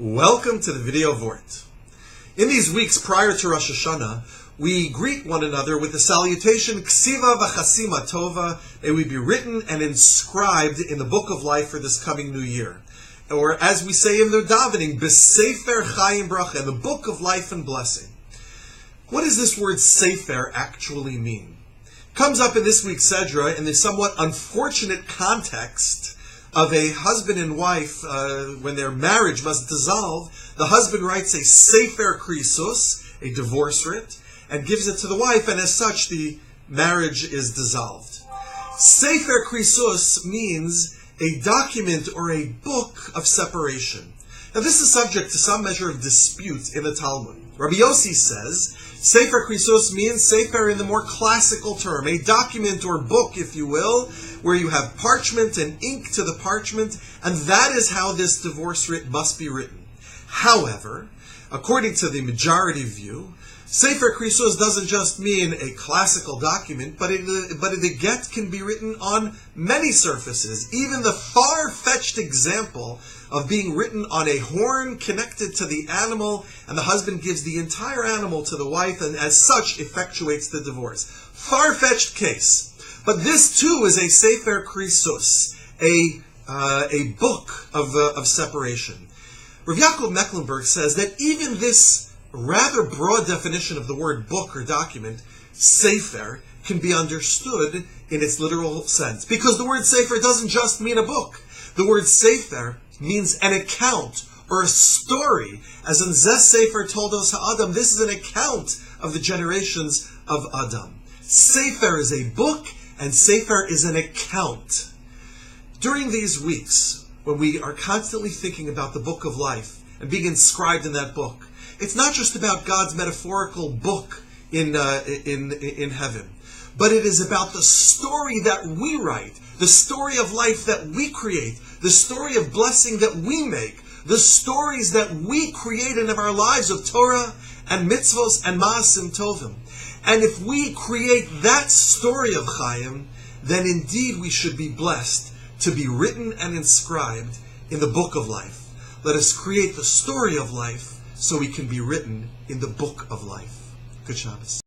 Welcome to the video Vort. In these weeks prior to Rosh Hashanah, we greet one another with the salutation Ksiva v'chasima tova, may we be written and inscribed in the book of life for this coming new year. Or as we say in the davening, B'sefer chayim bracha, in the book of life and blessing. What does this word sefer actually mean? It comes up in this week's Sedra in the somewhat unfortunate context of a husband and wife, when their marriage must dissolve. The husband writes a sefer krisos, a divorce writ, and gives it to the wife, and as such the marriage is dissolved. Sefer krisos means a document or a book of separation. Now this is subject to some measure of dispute in the Talmud. Rabbi Yossi says, Sefer Krisos means Sefer in the more classical term, a document or book, if you will, where you have parchment and ink to the parchment, and that is how this divorce writ must be written. However, according to the majority view, Sefer Krisos doesn't just mean a classical document, but the get can be written on many surfaces. Even the far-fetched example of being written on a horn connected to the animal, and the husband gives the entire animal to the wife, and as such effectuates the divorce. Far-fetched case. But this too is a Sefer Krisos, a book of separation. Rav Yaakov Mecklenburg says that even this rather broad definition of the word book or document, sefer, can be understood in its literal sense. Because the word sefer doesn't just mean a book. The word sefer means an account or a story. As in Zeh Sefer Toldos HaAdam, this is an account of the generations of Adam. Sefer is a book, and sefer is an account. During these weeks, when we are constantly thinking about the book of life and being inscribed in that book, it's not just about God's metaphorical book in heaven, but it is about the story that we write, the story of life that we create, the story of blessing that we make, the stories that we create in our lives of Torah and mitzvos and maasim tovim. And if we create that story of Chaim, then indeed we should be blessed to be written and inscribed in the book of life. Let us create the story of life so we can be written in the book of life. Good Shabbos.